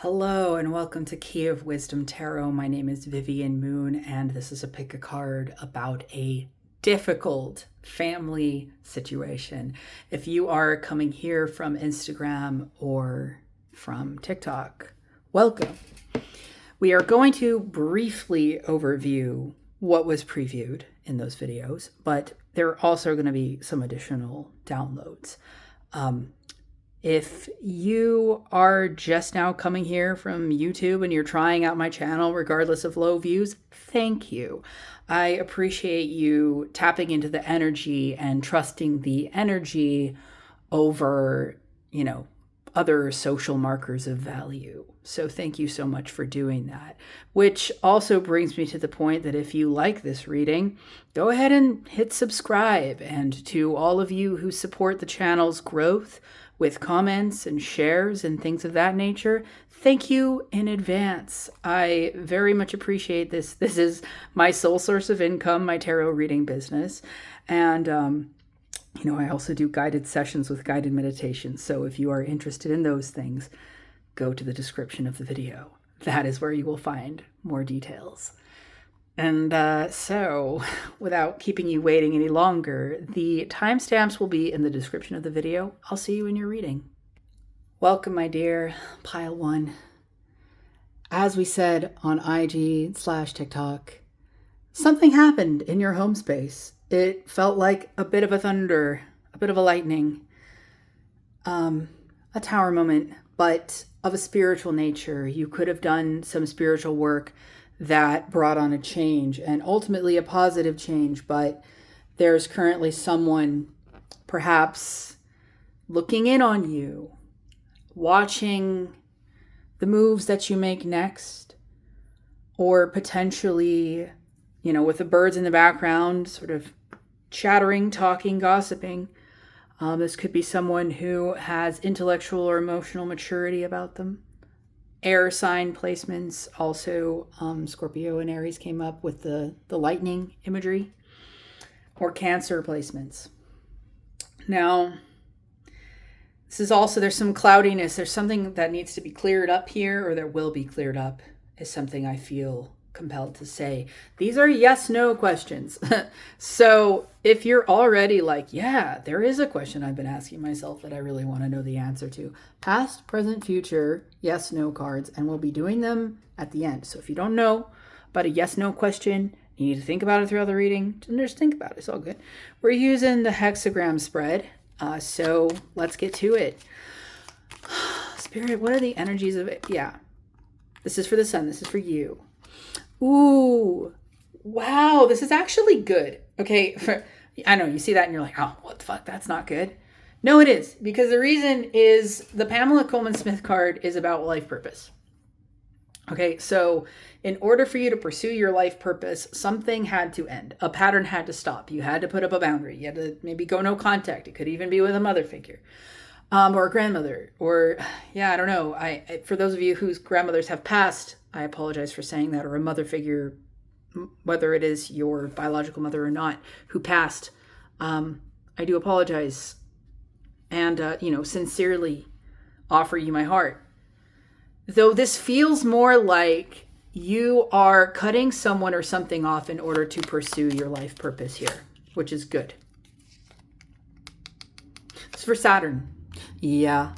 Hello and welcome to Key of Wisdom Tarot. My name is Vivian Moon and this is a pick a card about a difficult family situation. If you are coming here from Instagram or from TikTok, welcome. We are going to briefly overview what was previewed in those videos, but there are also going to be some additional downloads. If you are just now coming here from YouTube and you're trying out my channel, regardless of low views, thank you. I appreciate you tapping into the energy and trusting the energy over, other social markers of value. So thank you so much for doing that. Which also brings me to the point that if you like this reading, go ahead and hit subscribe. And to all of you who support the channel's growth with comments and shares and things of that nature, thank you in advance. I very much appreciate this. This is my sole source of income, my tarot reading business. And, I also do guided sessions with guided meditations. So if you are interested in those things, go to the description of the video. That is where you will find more details. And so, without keeping you waiting any longer, the timestamps will be in the description of the video. I'll see you in your reading. Welcome, my dear Pile 1. As we said on IG/TikTok, something happened in your home space. It felt like a bit of a thunder, a bit of a lightning, a tower moment, but of a spiritual nature. You could have done some spiritual work that brought on a change and ultimately a positive change, but there's currently someone perhaps looking in on you, watching the moves that you make next, or potentially, with the birds in the background, sort of chattering, talking, gossiping. This could be someone who has intellectual or emotional maturity about them. Air sign placements, also Scorpio and Aries came up with the lightning imagery, or Cancer placements. Now, this is also, there's some cloudiness. There's something that needs to be cleared up here, or there will be cleared up, is something I feel compelled to say. These are yes/no questions. So if you're already like, yeah, there is a question I've been asking myself that I really want to know the answer to, past, present, future, yes/no cards, and we'll be doing them at the end. So if you don't know about a yes/no question, you need to think about it throughout the reading, just think about it. It's all good. We're using the hexagram spread. So let's get to it. Spirit, what are the energies of it? Yeah. This is for the sun. This is for you. Ooh, wow, this is actually good. Okay, I know you see that and you're like, oh, what the fuck, that's not good. No, it is, because the reason is the Pamela Coleman Smith card is about life purpose. Okay, so in order for you to pursue your life purpose, something had to end. A pattern had to stop. You had to put up a boundary. You had to maybe go no contact. It could even be with a mother figure. Or a grandmother, or I don't know. I for those of you whose grandmothers have passed, I apologize for saying that, or a mother figure, whether it is your biological mother or not, who passed. I do apologize, and sincerely offer you my heart. Though this feels more like you are cutting someone or something off in order to pursue your life purpose here, which is good. It's for Saturn. Yeah.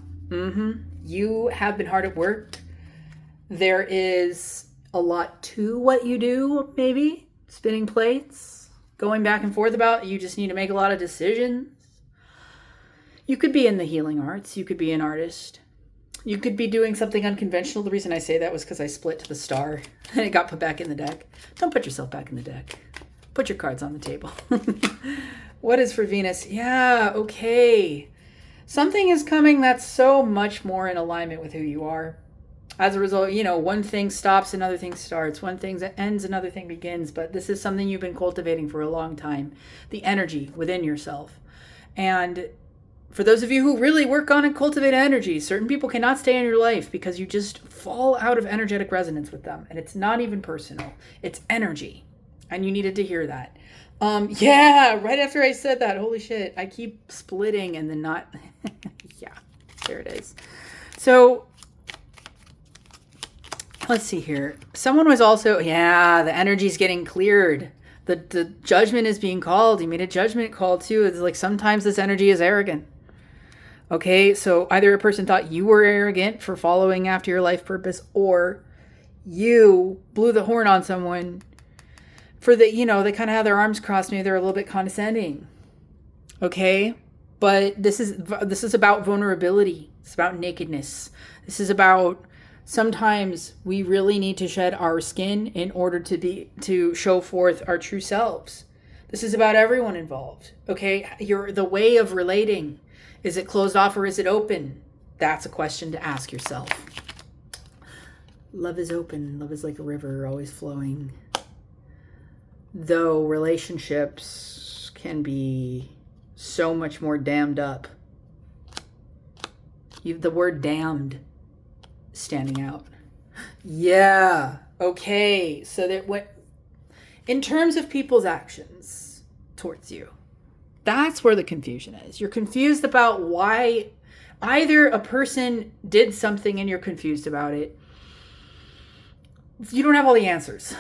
You have been hard at work. There is a lot to what you do, maybe. Spinning plates, going back and forth about. You just need to make a lot of decisions. You could be in the healing arts. You could be an artist. You could be doing something unconventional. The reason I say that was because I split to the star and it got put back in the deck. Don't put yourself back in the deck. Put your cards on the table. What is for Venus? Yeah, okay. Something is coming that's so much more in alignment with who you are. As a result, one thing stops, another thing starts. One thing ends, another thing begins. But this is something you've been cultivating for a long time. The energy within yourself. And for those of you who really work on and cultivate energy, certain people cannot stay in your life because you just fall out of energetic resonance with them. And it's not even personal. It's energy. And you needed to hear that. Yeah, right after I said that, holy shit, I keep splitting and then not, yeah, there it is. So Let's see here. Someone was also, the energy's getting cleared. The judgment is being called. You made a judgment call too. It's like sometimes this energy is arrogant. Okay, so either a person thought you were arrogant for following after your life purpose, or you blew the horn on someone for they kind of have their arms crossed. Maybe they're a little bit condescending. Okay, but this is about vulnerability. It's about nakedness. This is about sometimes we really need to shed our skin in order to show forth our true selves. This is about everyone involved. Okay, the way of relating. Is it closed off or is it open? That's a question to ask yourself. Love is open. Love is like a river, always flowing. Though relationships can be so much more dammed up. The word damned standing out. Yeah. Okay. So that in terms of people's actions towards you, that's where the confusion is. You're confused about why either a person did something and you're confused about it. You don't have all the answers.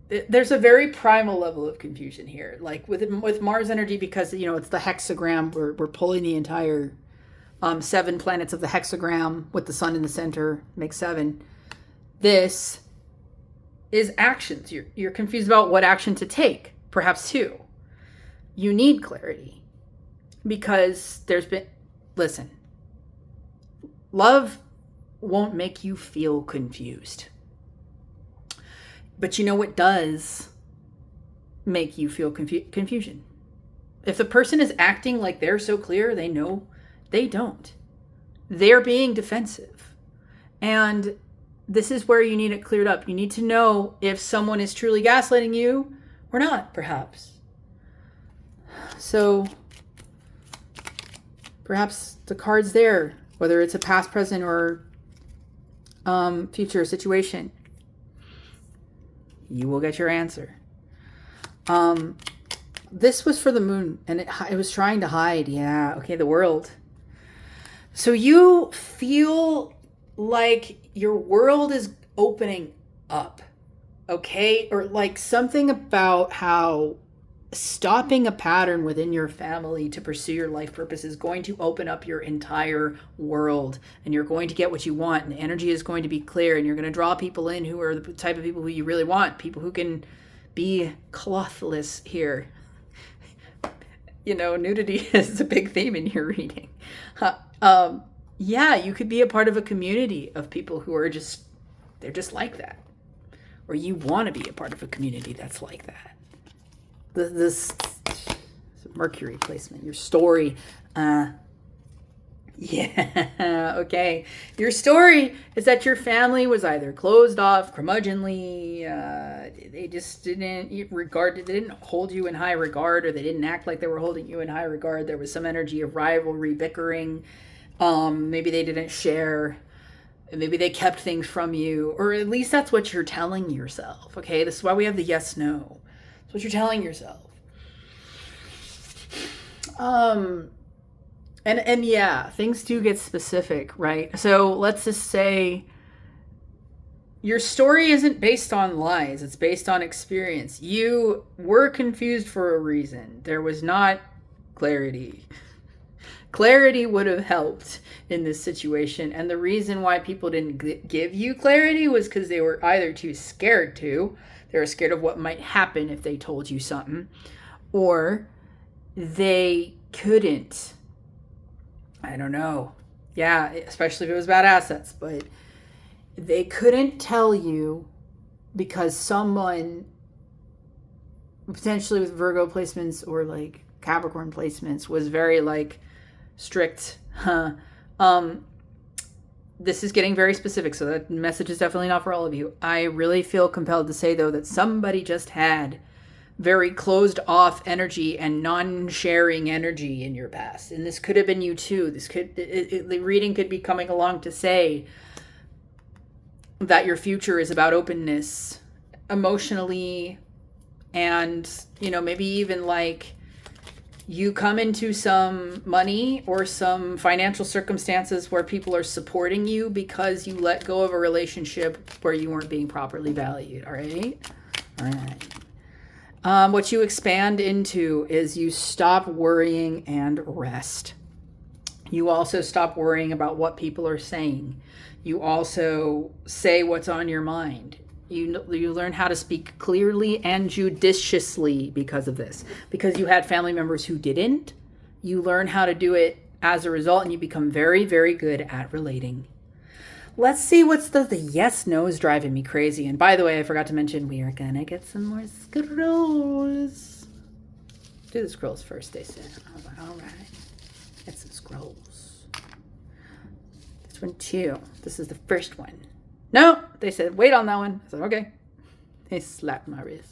There's a very primal level of confusion here. Like with Mars energy, because, it's the hexagram. We're pulling the entire 7 planets of the hexagram with the sun in the center, makes 7. This is actions. You're confused about what action to take, perhaps 2. You need clarity because listen, love won't make you feel confused. But you know what does make you feel confusion? If the person is acting like they're so clear, they know they don't. They're being defensive. And this is where you need it cleared up. You need to know if someone is truly gaslighting you or not, perhaps. So perhaps the card's there, whether it's a past, present, or future situation. You will get your answer. This was for the moon, and it was trying to hide. Yeah, okay, the world. So you feel like your world is opening up, okay? Or like something about how stopping a pattern within your family to pursue your life purpose is going to open up your entire world, and you're going to get what you want, and the energy is going to be clear, and you're going to draw people in who are the type of people who you really want, people who can be clothless here. Nudity is a big theme in your reading. You could be a part of a community of people who are they're just like that, or you want to be a part of a community that's like that. This Mercury placement, your story. Okay. Your story is that your family was either closed off, curmudgeonly, they just didn't they didn't hold you in high regard, or they didn't act like they were holding you in high regard. There was some energy of rivalry, bickering. Maybe they didn't share. Maybe they kept things from you, or at least that's what you're telling yourself. Okay. This is why we have the yes, no. That's what you're telling yourself. And yeah, things do get specific, right? So let's just say your story isn't based on lies. It's based on experience. You were confused for a reason. There was not clarity. Clarity would have helped in this situation. And the reason why people didn't give you clarity was because they were either too scared to. They were scared of what might happen if they told you something, or they couldn't. I don't know. Yeah, especially if it was about assets, but they couldn't tell you because someone potentially with Virgo placements or like Capricorn placements was very like strict. This is getting very specific, so that message is definitely not for all of you. I really feel compelled to say, though, that somebody just had very closed off energy and non-sharing energy in your past. And this could have been you too. The reading could be coming along to say that your future is about openness emotionally, and, maybe even like You come into some money or some financial circumstances where people are supporting you because you let go of a relationship where you weren't being properly valued. All right. What you expand into is you stop worrying and rest. You also stop worrying about what people are saying. You also say what's on your mind. You learn how to speak clearly and judiciously because of this. Because you had family members who didn't, you learn how to do it as a result, and you become very, very good at relating. Let's see what's the yes, no is driving me crazy. And by the way, I forgot to mention we are going to get some more scrolls. Do the scrolls first, they said. All right. Get some scrolls. This one too. This is the first one. No, they said, wait on that one. I said, okay. They slapped my wrist.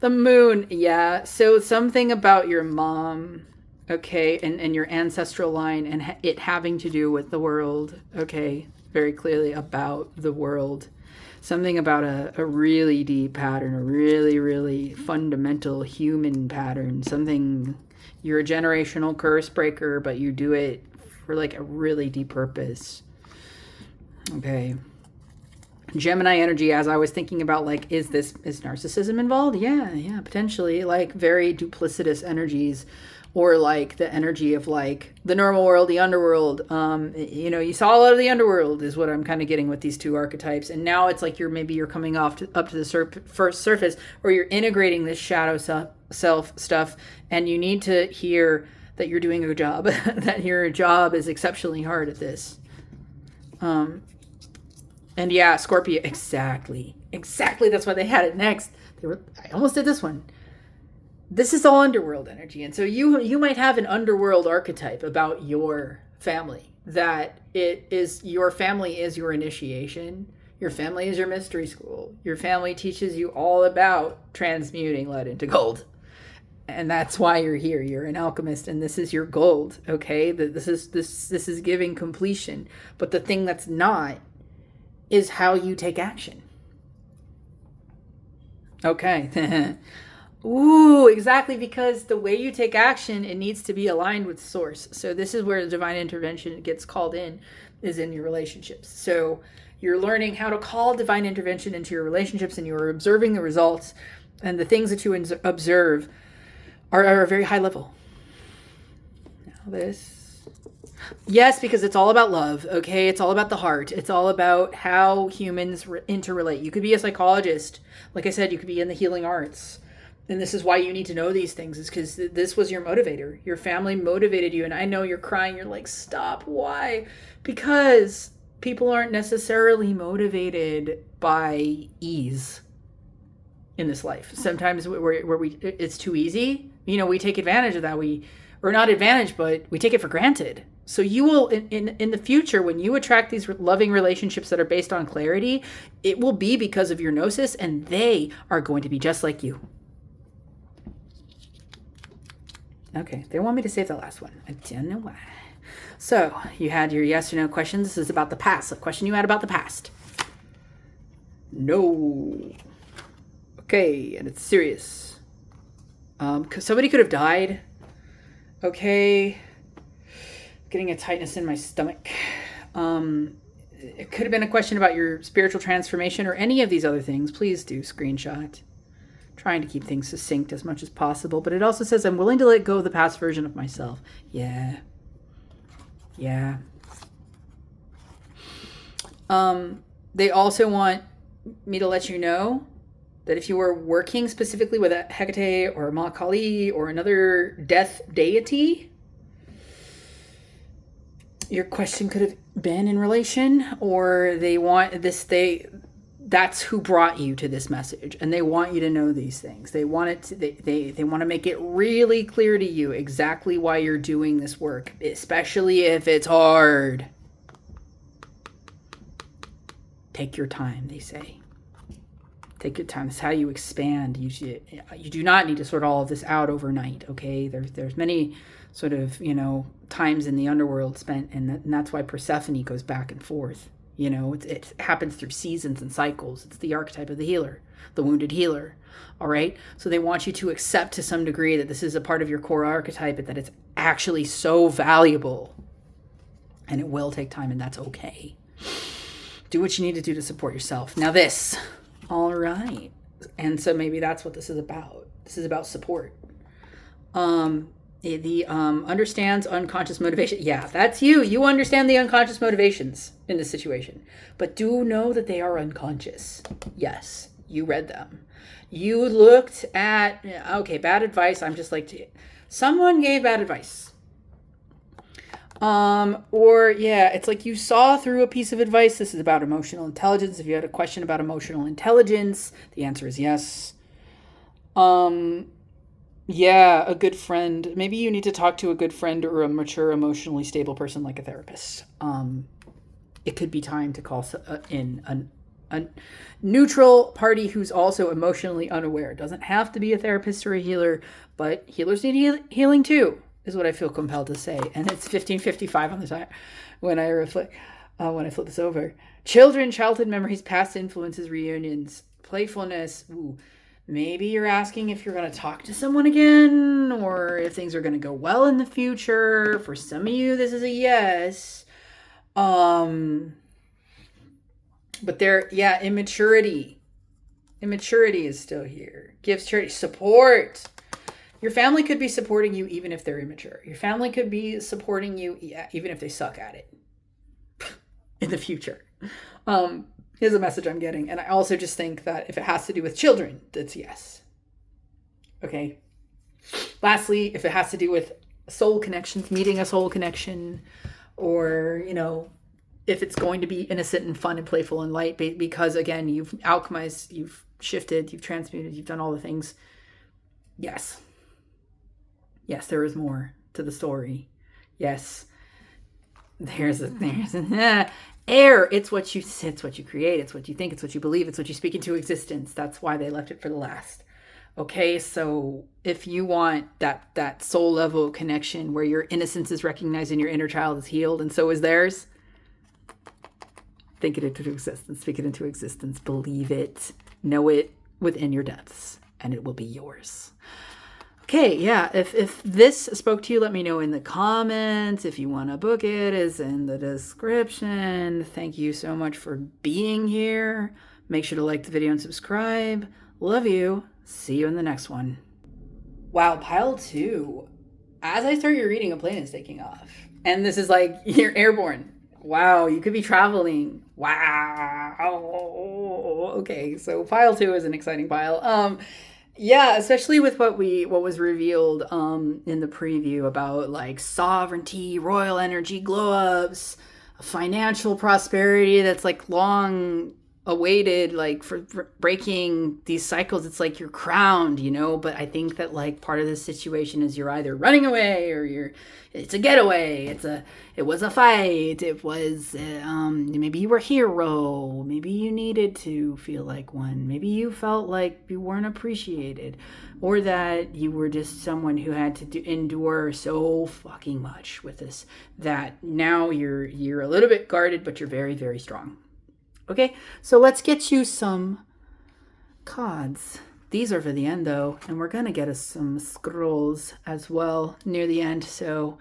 The moon, yeah. So something about your mom, okay, and your ancestral line and it having to do with the world, okay, very clearly about the world. Something about a really deep pattern, a really, really fundamental human pattern. Something, you're a generational curse breaker, but you do it for like a really deep purpose. Okay. Gemini energy, as I was thinking about, like, is narcissism involved? Yeah, potentially, like very duplicitous energies, or like the energy of like the normal world, the underworld. You saw a lot of the underworld is what I'm kind of getting with these two archetypes. And now it's like you're coming up to the first surface, or you're integrating this shadow self stuff, and you need to hear that you're doing a good job, that your job is exceptionally hard at this. And yeah, Scorpio, exactly. That's why they had it next. I almost did this one. This is all underworld energy. And so you might have an underworld archetype about your family, that your family is your initiation. Your family is your mystery school. Your family teaches you all about transmuting lead into gold. And that's why you're here. You're an alchemist, and this is your gold, okay? This is giving completion. But the thing that's not is how you take action. Okay. Ooh, exactly, because the way you take action, it needs to be aligned with source. So this is where the divine intervention gets called in, is in your relationships. So you're learning how to call divine intervention into your relationships, and you're observing the results, and the things that you observe are a very high level. Now this. Yes, because it's all about love, okay? It's all about the heart. It's all about how humans interrelate. You could be a psychologist. Like I said, you could be in the healing arts. And this is why you need to know these things, is because this was your motivator. Your family motivated you. And I know you're crying. You're like, stop. Why? Because people aren't necessarily motivated by ease in this life. Sometimes it's too easy. We take advantage of that. Or not advantage, but we take it for granted. So you will, in the future, when you attract these loving relationships that are based on clarity, it will be because of your gnosis, and they are going to be just like you. Okay, they want me to save the last one. I don't know why. So you had your yes or no questions. This is about the past. A question you had about the past. No. Okay, and it's serious. Somebody could have died. Okay. Getting a tightness in my stomach. It could have been a question about your spiritual transformation or any of these other things. Please do screenshot. Trying to keep things succinct as much as possible. But it also says, I'm willing to let go of the past version of myself. Yeah. They also want me to let you know that if you were working specifically with a Hecate or a Ma Kali or another death deity, your question could have been in relation, or that's who brought you to this message, and they want you to know these things. They want they want to make it really clear to you exactly why you're doing this work, especially if it's hard. Take your time, they say. Take your time. That's how you expand. You do not need to sort all of this out overnight, okay? There's many sort of, times in the underworld spent, and that's why Persephone goes back and forth. It happens through seasons and cycles. It's the archetype of the healer, the wounded healer. All right. So they want you to accept to some degree that this is a part of your core archetype, but that it's actually so valuable, and it will take time, and that's okay. Do what you need to do to support yourself. Now this, all right. And so maybe that's what this is about. This is about support. The understands unconscious motivation. Yeah, that's you. You understand the unconscious motivations in this situation. But do know that they are unconscious. Yes, you read them. You looked at, okay, bad advice. I'm just like, someone gave bad advice. It's like you saw through a piece of advice. This is about emotional intelligence. If you had a question about emotional intelligence, the answer is yes. Yeah, a good friend. Maybe you need to talk to a good friend or a mature, emotionally stable person like a therapist. It could be time to call in a neutral party who's also emotionally unaware. It doesn't have to be a therapist or a healer, but healers need healing too, is what I feel compelled to say. And it's 15:55 on the time when I reflect, when I flip this over. Children, childhood memories, past influences, reunions, playfulness. Ooh. Maybe you're asking if you're going to talk to someone again, or if things are going to go well in the future. For some of you, this is a yes. But immaturity. Immaturity is still here. Gives charity, support. Your family could be supporting you even if they're immature. Your family could be supporting you even if they suck at it in the future. Here's a message I'm getting. And I also just think that if it has to do with children, that's yes. Okay. Lastly, if it has to do with soul connections, meeting a soul connection, or, if it's going to be innocent and fun and playful and light, because again, you've alchemized, you've shifted, you've transmuted, you've done all the things. Yes. Yes, there is more to the story. Yes. There's air. It's what you create. It's what you think. It's what you believe. It's what you speak into existence. That's why they left it for the last. Okay, so if you want that soul level connection where your innocence is recognized and your inner child is healed, and so is theirs, think it into existence. Speak it into existence. Believe it. Know it within your depths, and it will be yours. Okay, yeah, if this spoke to you, let me know in the comments. If you want to book it, it's in the description. Thank you so much for being here. Make sure to like the video and subscribe. Love you. See you in the next one. Wow, pile 2. As I start your reading, a plane is taking off. And this is like, you're airborne. Wow, you could be traveling. Wow. Okay, so pile 2 is an exciting pile. Yeah, especially with what was revealed in the preview about like sovereignty, royal energy, glow ups, financial prosperity that's like long awaited, like for breaking these cycles. It's like you're crowned, but I think that like part of this situation is you're either running away or it's a getaway. It was a fight. It was maybe you were a hero. Maybe you needed to feel like one. Maybe you felt like you weren't appreciated, or that you were just someone who had to endure so fucking much with this that now you're a little bit guarded, but you're very, very strong. Okay, so let's get you some cards. These are for the end though, and we're gonna get us some scrolls as well near the end, so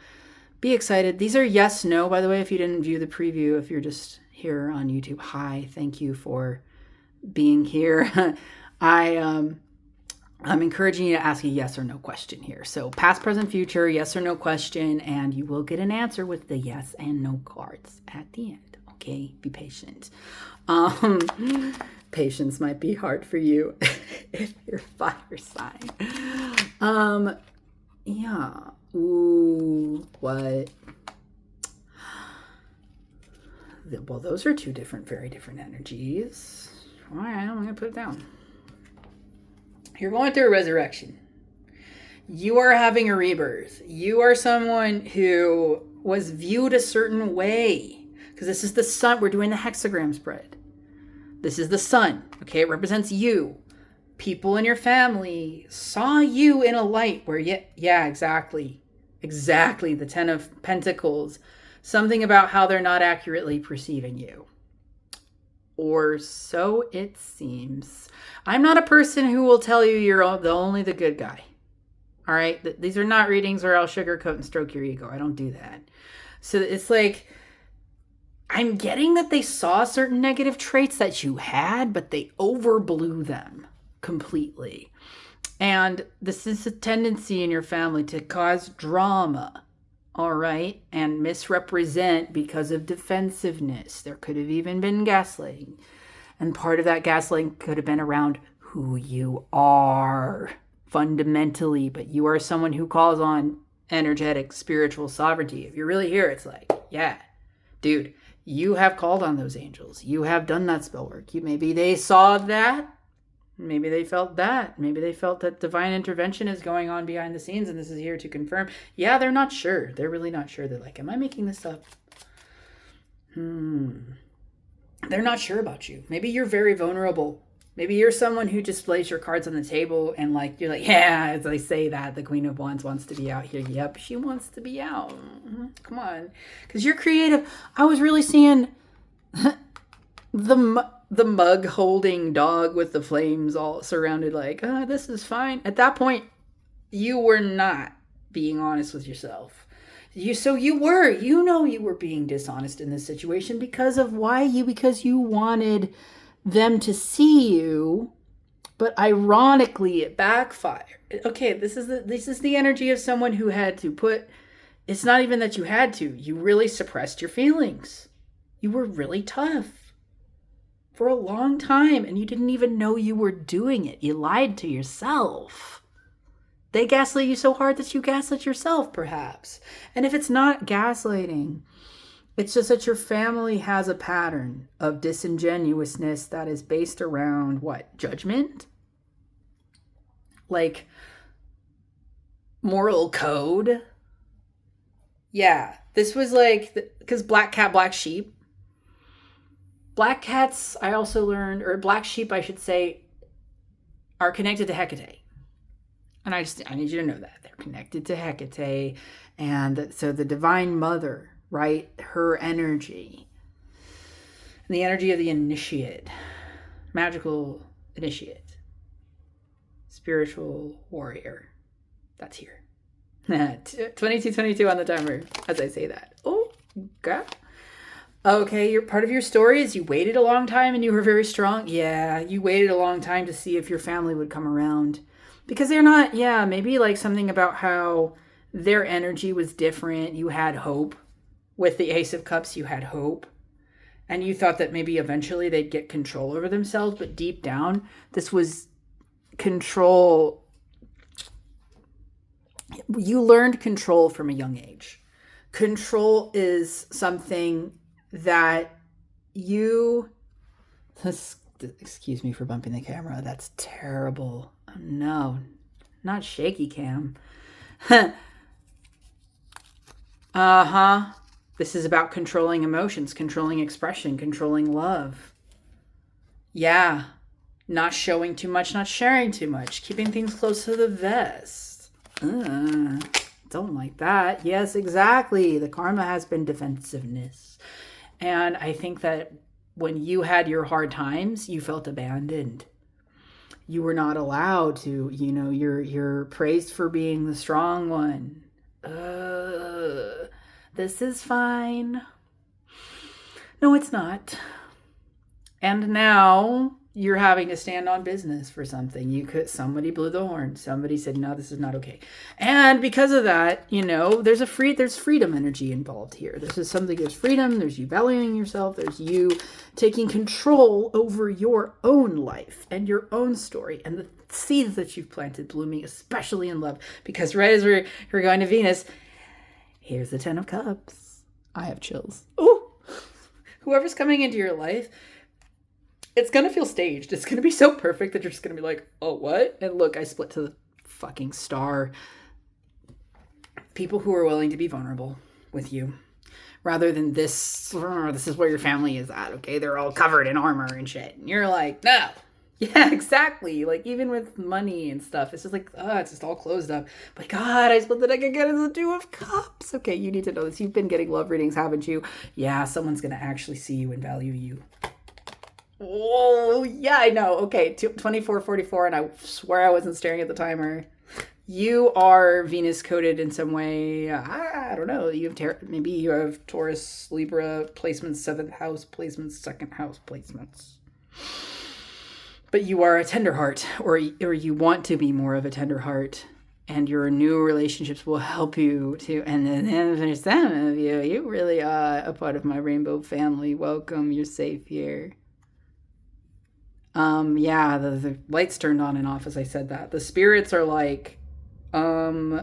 be excited. These are yes, no, by the way, if you didn't view the preview, if you're just here on YouTube. Hi, thank you for being here. I'm encouraging you to ask a yes or no question here. So past, present, future, yes or no question, and you will get an answer with the yes and no cards at the end. Okay, be patient. Patience might be hard for you if you're fire sign. Yeah. Ooh, what? Well, those are two very different energies. All right, I'm going to put it down. You're going through a resurrection. You are having a rebirth. You are someone who was viewed a certain way. Because this is the sun. We're doing the hexagram spread. This is the sun. Okay, it represents you. People in your family saw you in a light where, yeah, exactly. Exactly. The 10 of Pentacles. Something about how they're not accurately perceiving you. or so it seems. I'm not a person who will tell you you're only the good guy. All right? These are not readings where I'll sugarcoat and stroke your ego. I don't do that. So it's like, I'm getting that they saw certain negative traits that you had, but they overblew them completely. And this is a tendency in your family to cause drama, all right, and misrepresent because of defensiveness. There could have even been gaslighting. And part of that gaslighting could have been around who you are fundamentally, but you are someone who calls on energetic spiritual sovereignty. If you're really here, it's like, yeah, dude, you have called on those angels. You have done that spell work. Maybe they saw that. Maybe they felt that. Maybe they felt that divine intervention is going on behind the scenes and this is here to confirm. Yeah, they're not sure. They're really not sure. They're like, am I making this up? They're not sure about you. Maybe you're very vulnerable. Maybe you're someone who displays your cards on the table and like, you're like, yeah, as I say that, the Queen of Wands wants to be out here. Yep, she wants to be out. Come on. Because you're creative. I was really seeing the mug holding dog with the flames all surrounded like, this is fine. At that point, you were not being honest with yourself. You were being dishonest in this situation because you wanted them to see you, but ironically it backfired. Okay, this is the energy of someone who had to it's not even that you had to, you really suppressed your feelings. You were really tough for a long time and you didn't even know you were doing it. You lied to yourself. They gaslit you so hard that you gaslit yourself, perhaps. And if it's not gaslighting, it's just that your family has a pattern of disingenuousness that is based around what? Judgment? Like moral code? Yeah, this was like, because black cat, black sheep. Black cats, I also learned, or black sheep, I should say, are connected to Hecate. And I need you to know that. They're connected to Hecate. And so the Divine Mother, right? Her energy. And the energy of the initiate. Magical initiate. Spiritual warrior. That's here. 2222 on the timer as I say that. Oh, God. Okay, part of your story is you waited a long time and you were very strong. Yeah, you waited a long time to see if your family would come around. Because they're not, maybe like something about how their energy was different. You had hope. With the Ace of Cups, you had hope. And you thought that maybe eventually they'd get control over themselves. But deep down, this was control. You learned control from a young age. Control is something that excuse me for bumping the camera. That's terrible. Oh, no, not shaky cam. This is about controlling emotions, controlling expression, controlling love. Yeah. Not showing too much, not sharing too much, keeping things close to the vest. Don't like that. Yes, exactly. The karma has been defensiveness. And I think that when you had your hard times, you felt abandoned. You were not allowed to, you're praised for being the strong one. This is fine. No, it's not. And now you're having to stand on business for something. Somebody blew the horn. Somebody said, no, this is not okay. And because of that, there's freedom energy involved here. There's freedom. There's you valuing yourself. There's you taking control over your own life and your own story and the seeds that you've planted blooming, especially in love. Because right as we're going to Venus, here's the 10 of Cups. I have chills. Ooh. Whoever's coming into your life, it's going to feel staged. It's going to be so perfect that you're just going to be like, oh, what? And look, I split to the fucking star. People who are willing to be vulnerable with you. Rather than this is where your family is at, okay? They're all covered in armor and shit. And you're like, no. Yeah, exactly. Like, even with money and stuff, it's just like, it's just all closed up. But God, I split the deck again as the 2 of Cups. Okay, you need to know this. You've been getting love readings, haven't you? Yeah, someone's going to actually see you and value you. Oh, yeah, I know. Okay, 24:44, and I swear I wasn't staring at the timer. You are Venus coded in some way. I don't know. You have maybe you have Taurus, Libra placements, seventh house placements, second house placements. But you are a tender heart, or you want to be more of a tender heart, and your new relationships will help you to. And then for some of you, you really are a part of my rainbow family. Welcome, you're safe here. Yeah, the lights turned on and off as I said that. The spirits are like, yeah,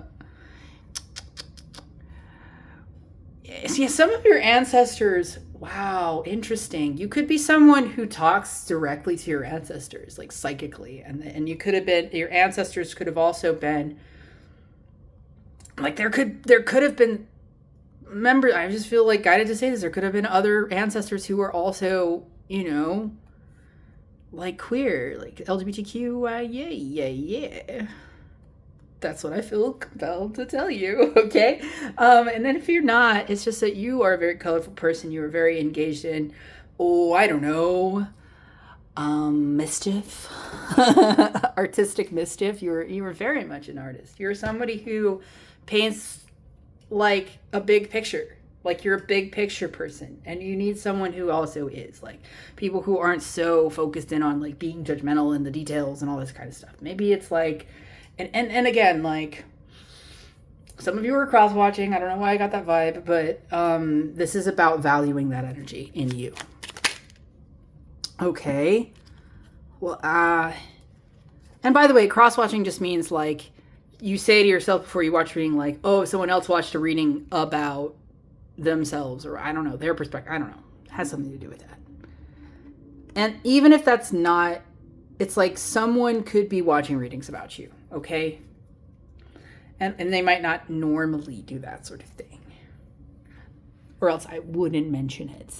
some of your ancestors, wow, interesting. You could be someone who talks directly to your ancestors, like psychically, and you could have been, your ancestors could have also been, like there could have been, remember, I just feel like guided to say this, there could have been other ancestors who were also, like queer, like LGBTQ, yeah. That's what I feel compelled to tell you, okay? And then if you're not, it's just that you are a very colorful person. You are very engaged in, I don't know, mischief, artistic mischief. You were very much an artist. You're somebody who paints like a big picture. Like you're a big picture person, and you need someone who also is like people who aren't so focused in on like being judgmental in the details and all this kind of stuff. Maybe it's like, and again, like some of you are cross watching. I don't know why I got that vibe, but this is about valuing that energy in you. Okay. Well, and by the way, cross watching just means like you say to yourself before you watch reading, like, oh, if someone else watched a reading about themselves, or I don't know, their perspective, I don't know, it has something to do with that. And even if that's not, it's like someone could be watching readings about you, okay? And they might not normally do that sort of thing, or else I wouldn't mention it.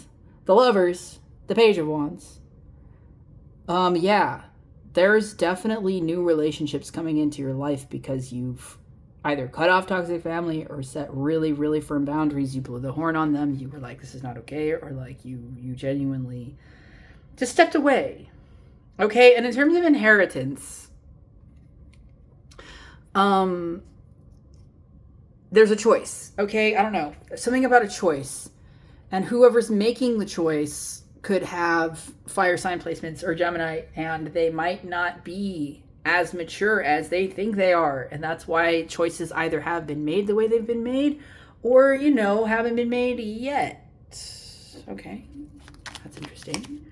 The Lovers, the Page of Wands. Yeah, there's definitely new relationships coming into your life because you've either cut off toxic family or set really, really firm boundaries. You blew the horn on them. You were like, this is not okay. Or like you genuinely just stepped away. Okay. And in terms of inheritance, there's a choice. Okay. I don't know. There's something about a choice, and whoever's making the choice could have fire sign placements or Gemini, and they might not be as mature as they think they are. And that's why choices either have been made the way they've been made, or, haven't been made yet. Okay. That's interesting.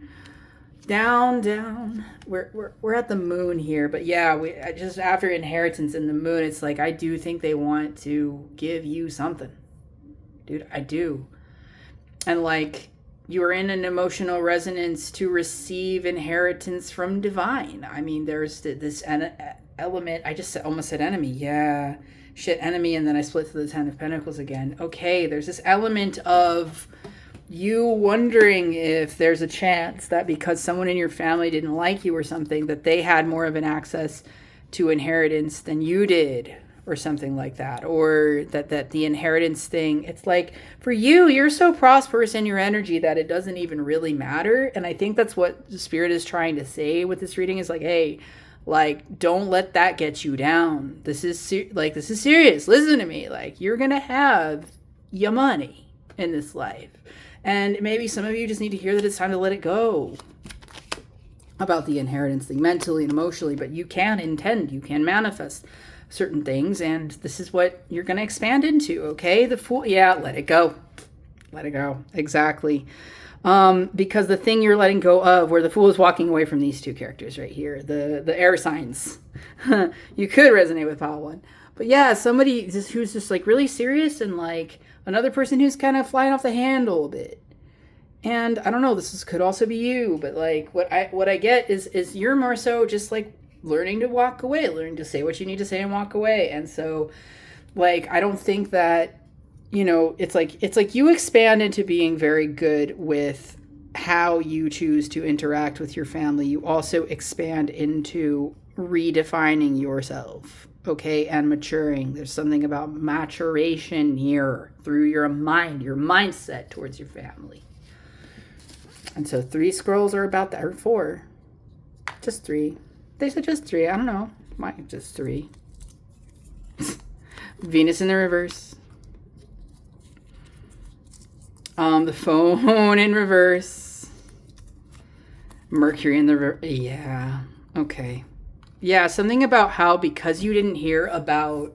Down. We're at the moon here, but yeah, just after inheritance in the moon, it's like, I do think they want to give you something. Dude, I do. And like, you are in an emotional resonance to receive inheritance from divine. I mean, there's this element. I just almost said enemy. Yeah. Shit, enemy. And then I split to the 10 of Pentacles again. Okay. There's this element of you wondering if there's a chance that because someone in your family didn't like you or something, that they had more of an access to inheritance than you did, or something like that, or that the inheritance thing, it's like, for you, you're so prosperous in your energy that it doesn't even really matter. And I think that's what the Spirit is trying to say with this reading, is like, hey, like, don't let that get you down. This is serious. Listen to me. Like, you're gonna have your money in this life, and maybe some of you just need to hear that it's time to let it go about the inheritance thing, mentally and emotionally. But you can manifest certain things, and this is what you're going to expand into. Okay, the Fool, yeah, let it go, exactly. Because the thing you're letting go of, where the Fool is walking away from these two characters right here, the air signs. You could resonate with Pile 1, but yeah, somebody who's just like really serious, and like another person who's kind of flying off the handle a bit. And I don't know, could also be you, but like what I get is you're more so just like learning to walk away, learning to say what you need to say and walk away. And so, like, I don't think that, it's like you expand into being very good with how you choose to interact with your family. You also expand into redefining yourself, okay, and maturing. There's something about maturation here through your mind, your mindset towards your family. And so 3 scrolls are about that, or 4. Just 3. They said just 3. I don't know. Might just 3. Venus in the reverse. The phone in reverse. Mercury in the reverse. Yeah. Okay. Yeah, something about how because you didn't hear about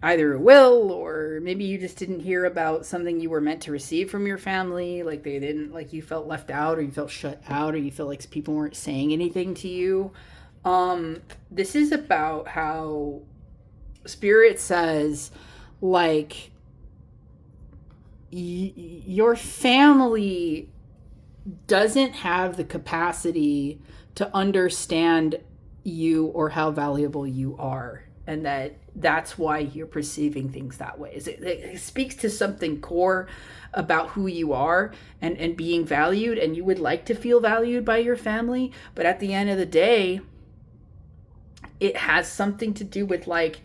either a will, or maybe you just didn't hear about something you were meant to receive from your family, like they didn't, like you felt left out, or you felt shut out, or you felt like people weren't saying anything to you. This is about how Spirit says, like, your family doesn't have the capacity to understand you or how valuable you are, and that's why you're perceiving things that way. It speaks to something core about who you are and being valued, and you would like to feel valued by your family, but at the end of the day, it has something to do with like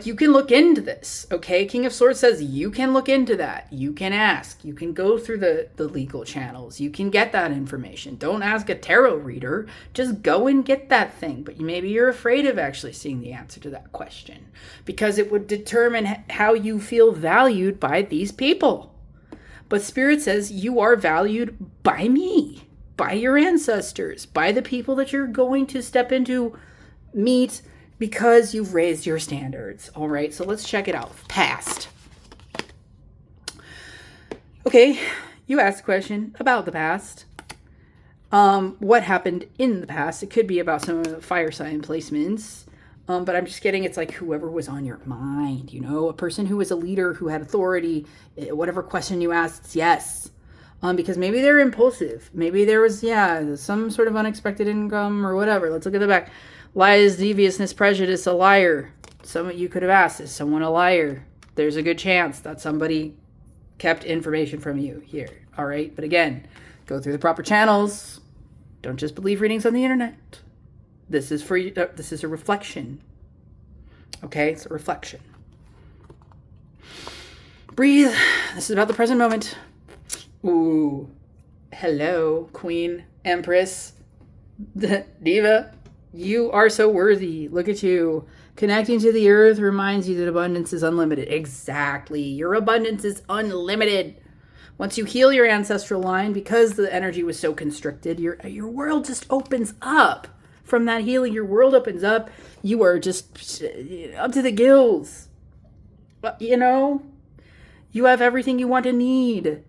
you can look into this, okay? King of Swords says you can look into that. You can ask. You can go through the legal channels. You can get that information. Don't ask a tarot reader. Just go and get that thing. But maybe you're afraid of actually seeing the answer to that question because it would determine how you feel valued by these people. But Spirit says you are valued by me, by your ancestors, by the people that you're going to step into, meet, because you've raised your standards. All right, so let's check it out. Past. Okay, you asked a question about the past. What happened in the past? It could be about some fire sign placements. But I'm just getting, it's like whoever was on your mind, you know, a person who was a leader, who had authority, whatever question you asked, it's yes. Because maybe they're impulsive. Maybe there was, some sort of unexpected income or whatever. Let's look at the back. Lies, deviousness, prejudice, a liar. Someone you could have asked, is someone a liar? There's a good chance that somebody kept information from you here. All right. But again, go through the proper channels. Don't just believe readings on the internet. This is for you. This is a reflection. Okay. It's a reflection. Breathe. This is about the present moment. Ooh. Hello, Queen, Empress, Diva. You are so worthy. Look at you. Connecting to the earth reminds you that abundance is unlimited. Exactly. Your abundance is unlimited. Once you heal your ancestral line, because the energy was so constricted, your world just opens up. From that healing, your world opens up. You are just up to the gills. You know, you have everything you want and need.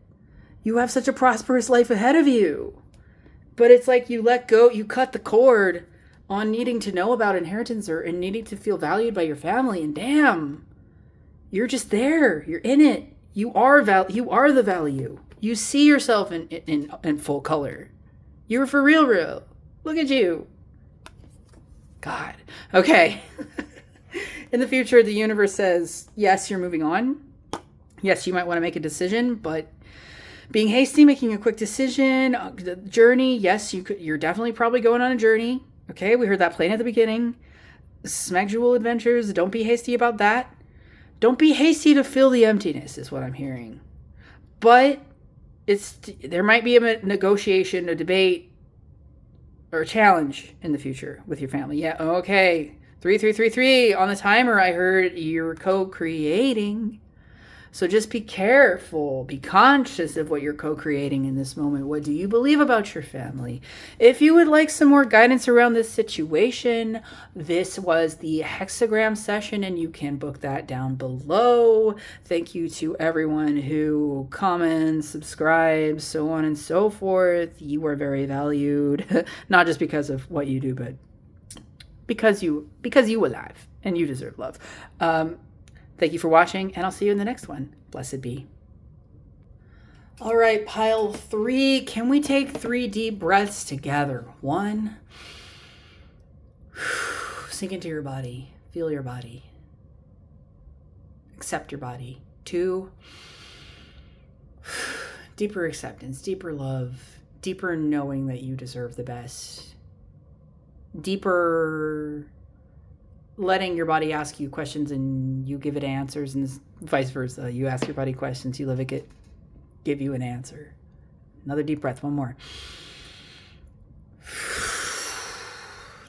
You have such a prosperous life ahead of you. But it's like you let go, you cut the cord on needing to know about inheritance and needing to feel valued by your family, and damn, you're just there. You're in it. You are the value. You see yourself in full color. You're for real. Look at you. God. Okay. In the future, the universe says, yes, you're moving on. Yes, you might want to make a decision, but being hasty, making a quick decision, the journey, yes, you're definitely probably going on a journey. Okay, we heard that plain at the beginning. Smegdual adventures, don't be hasty about that. Don't be hasty to fill the emptiness, is what I'm hearing. But there might be a negotiation, a debate, or a challenge in the future with your family. Yeah, okay. 3333 on the timer, I heard you're co-creating. So just be careful, be conscious of what you're co-creating in this moment. What do you believe about your family? If you would like some more guidance around this situation, this was the hexagram session, and you can book that down below. Thank you to everyone who comments, subscribes, so on and so forth. You are very valued, not just because of what you do, but because you alive, and you deserve love. Thank you for watching, and I'll see you in the next one. Blessed be. All right, pile 3. Can we take 3 deep breaths together? 1. Sink into your body. Feel your body. Accept your body. 2. Deeper acceptance, deeper love, deeper knowing that you deserve the best. Deeper letting your body ask you questions and you give it answers, and vice versa. You ask your body questions, you let it give you an answer. Another deep breath. One more.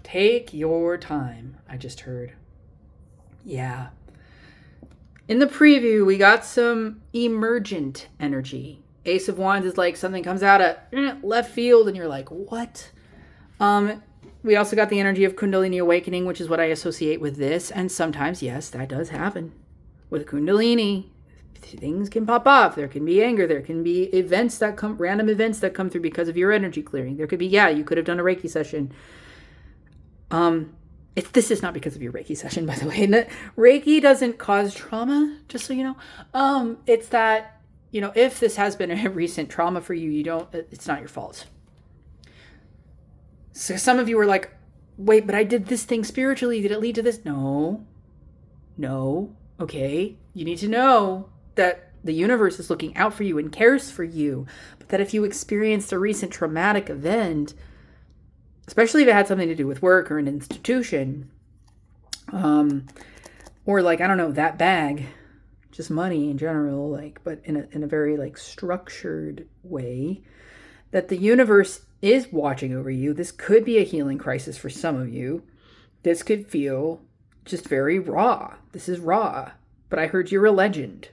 Take your time, I just heard. Yeah. In the preview, we got some emergent energy. Ace of Wands is like something comes out of left field and you're like, what? We also got the energy of Kundalini awakening, which is what I associate with this. And sometimes, yes, that does happen. With Kundalini, things can pop off. There can be anger. There can be events that come, random events that come through because of your energy clearing. There could be, you could have done a Reiki session. This is not because of your Reiki session, by the way. Reiki doesn't cause trauma, just so you know. It's that, if this has been a recent trauma for you, it's not your fault. So some of you were like, wait, but I did this thing spiritually. Did it lead to this? No. Okay. You need to know that the universe is looking out for you and cares for you. But that if you experienced a recent traumatic event, especially if it had something to do with work or an institution, or like, I don't know, that bag, just money in general, like, but in a very like structured way, that the universe is watching over you. This could be a healing crisis for some of you. This could feel just very raw. This is raw, but I heard you're a legend.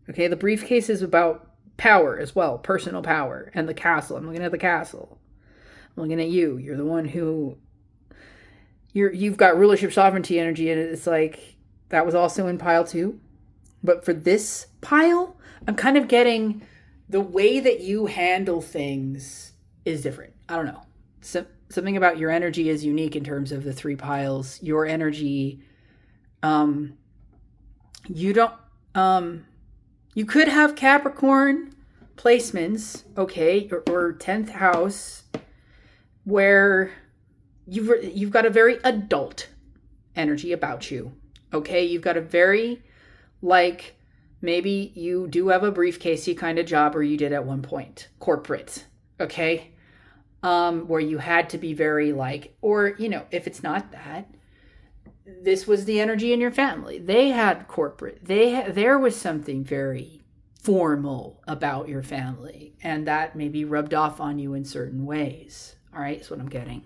Okay, the briefcase is about power as well, personal power, and the castle. I'm looking at the castle. I'm looking at you. You're the one who you've got rulership sovereignty energy, and it's like that was also in pile 2. But for this pile, I'm kind of getting the way that you handle things is different. I don't know. Something about your energy is unique in terms of the 3 piles. Your energy, you could have Capricorn placements, okay, or 10th house, where you've got a very adult energy about you, okay? You've got a very, like, maybe you do have a briefcasey kind of job, or you did at one point, corporate, okay? Where you had to be very like, or, if it's not that, this was the energy in your family. They had corporate. There was something very formal about your family, and that maybe rubbed off on you in certain ways. All right, that's what I'm getting.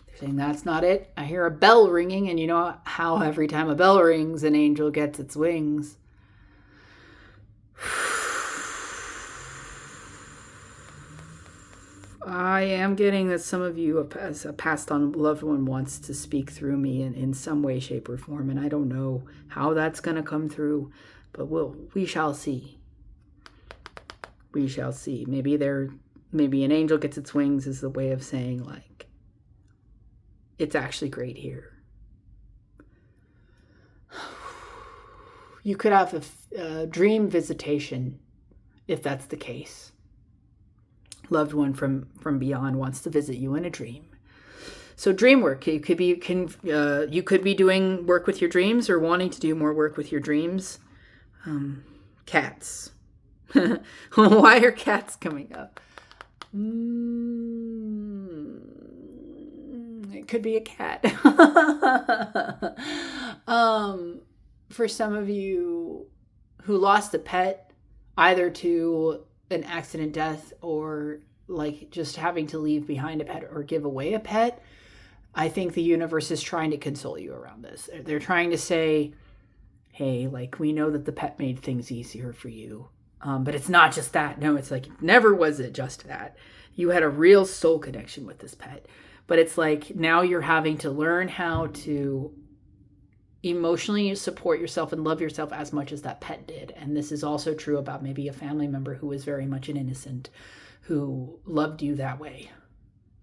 They're saying that's not it. I hear a bell ringing, and you know how every time a bell rings, an angel gets its wings. I am getting that some of you, as a passed on loved one, wants to speak through me in some way, shape, or form. And I don't know how that's going to come through, but we shall see. We shall see. Maybe an angel gets its wings is the way of saying, like, it's actually great here. You could have a dream visitation if that's the case. Loved one from beyond wants to visit you in a dream. So dream work, you could be doing work with your dreams or wanting to do more work with your dreams. Cats. Why are cats coming up? It could be a cat. For some of you who lost a pet, either to an accident, death, or like just having to leave behind a pet or give away a pet, I think the universe is trying to console you around this. They're trying to say, hey, like, we know that the pet made things easier for you. But it's not just that. No, it's like, never was it just that. You had a real soul connection with this pet. But it's like, now you're having to learn how to emotionally support yourself and love yourself as much as that pet did. And this is also true about maybe a family member who was very much an innocent, who loved you that way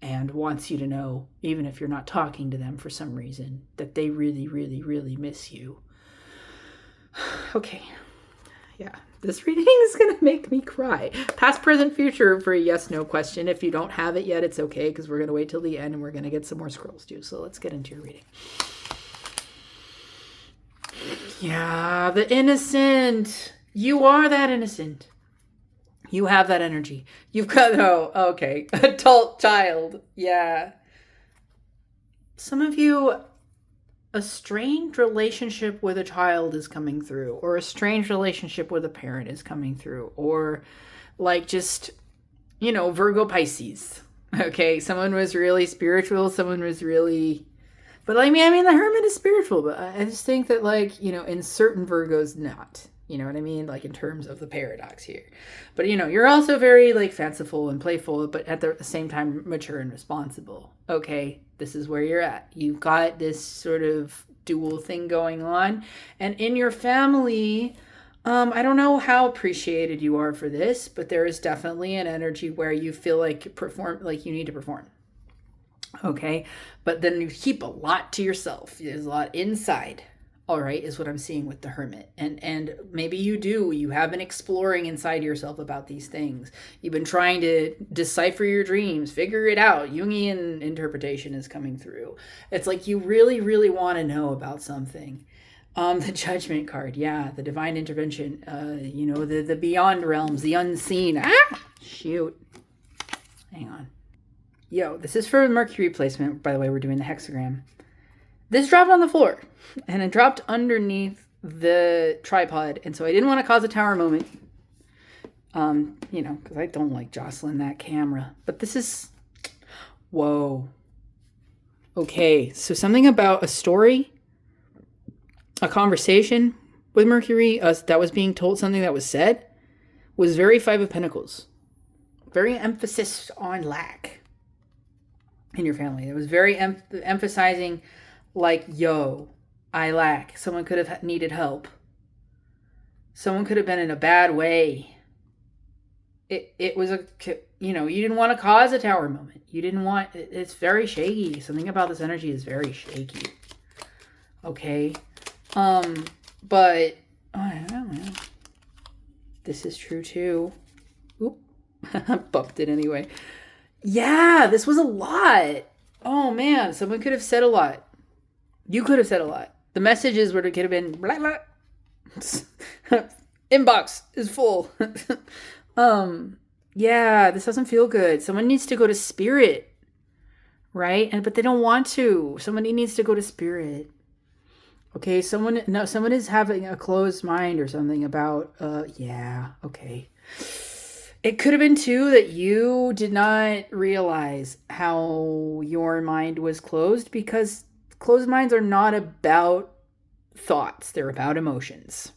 and wants you to know, even if you're not talking to them for some reason, that they really, really, really miss you. Okay. Yeah. This reading is going to make me cry. Past, present, future for a yes, no question. If you don't have it yet, it's okay, because we're going to wait till the end and we're going to get some more scrolls too. So let's get into your reading. Yeah, the innocent. You are that innocent. You have that energy. You've got, okay. Adult child. Yeah. Some of you, a strained relationship with a child is coming through, or a strange relationship with a parent is coming through, or like just Virgo Pisces. Okay, someone was really spiritual, someone was really... But I mean, the Hermit is spiritual, but I just think that, like, in certain Virgos, not. You know what I mean? Like, in terms of the paradox here. But, you're also very, like, fanciful and playful, but at the same time, mature and responsible. Okay, this is where you're at. You've got this sort of dual thing going on. And in your family, I don't know how appreciated you are for this, but there is definitely an energy where you feel like you need to perform. Okay, but then you keep a lot to yourself. There's a lot inside. All right, is what I'm seeing with the Hermit. And maybe you have been exploring inside yourself about these things. You've been trying to decipher your dreams, figure it out. Jungian interpretation is coming through. It's like you really, really want to know about something. The Judgment card, yeah, the divine intervention, the beyond realms, the unseen. Shoot. Hang on. This is for Mercury placement. By the way, we're doing the hexagram. This dropped on the floor, and it dropped underneath the tripod, and so I didn't want to cause a tower moment, because I don't like jostling that camera. But this is... Whoa. Okay, so something about a story, a conversation with Mercury, that was being told, something that was said, was very Five of Pentacles. Very emphasis on lack in your family. It was very emphasizing, like, I lack. Someone could have needed help. Someone could have been in a bad way. It was you didn't want to cause a tower moment. You didn't want, it's very shaky. Something about this energy is very shaky. Okay. But, I don't know. This is true too. Oop. Bumped it anyway. Yeah, this was a lot. Oh man, someone could have said a lot. You could have said a lot. The messages could have been blah, blah. Inbox is full. Yeah, this doesn't feel good. Someone needs to go to spirit, right? But they don't want to. Somebody needs to go to spirit. Okay, someone is having a closed mind or something about okay. It could have been, too, that you did not realize how your mind was closed, because closed minds are not about thoughts. They're about emotions.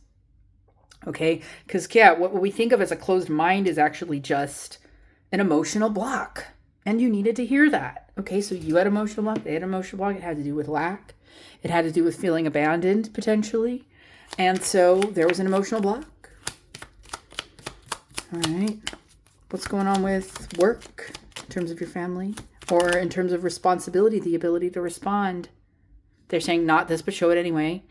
Okay? Because, what we think of as a closed mind is actually just an emotional block. And you needed to hear that. Okay? So you had emotional block. They had emotional block. It had to do with lack. It had to do with feeling abandoned, potentially. And so there was an emotional block. All right. What's going on with work in terms of your family, or in terms of responsibility, the ability to respond? They're saying not this, but show it anyway.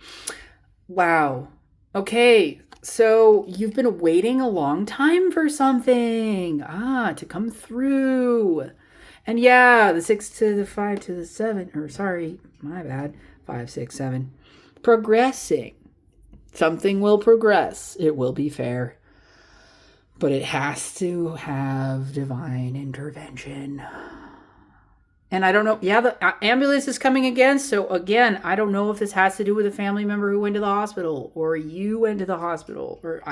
Wow. Okay. So you've been waiting a long time for something to come through. And the 6 to the 5 to the 7, or sorry, my bad. 5, 6, 7. Progressing. Something will progress. It will be fair. But it has to have divine intervention. And I don't know. Yeah, the ambulance is coming again. So again, I don't know if this has to do with a family member who went to the hospital, or you went to the hospital, or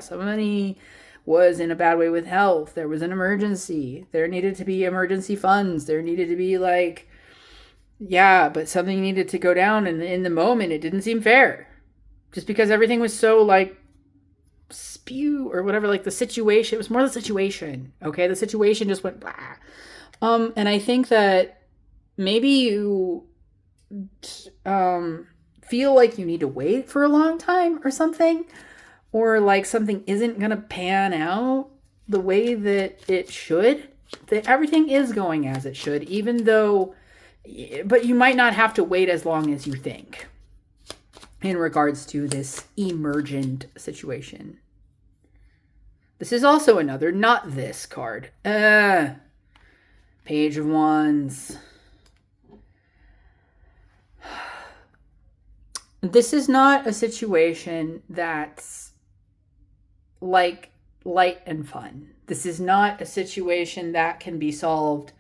somebody was in a bad way with health. There was an emergency. There needed to be emergency funds. There needed to be but something needed to go down. And in the moment, it didn't seem fair. Just because everything was so spew or whatever, the situation, it was more the situation. Okay. The situation just went blah. And I think that maybe you feel like you need to wait for a long time or something, or something isn't going to pan out the way that it should, that everything is going as it should, but you might not have to wait as long as you think in regards to this emergent situation. This is also another not this card. Page of Wands. This is not a situation that's light and fun. This is not a situation that can be solved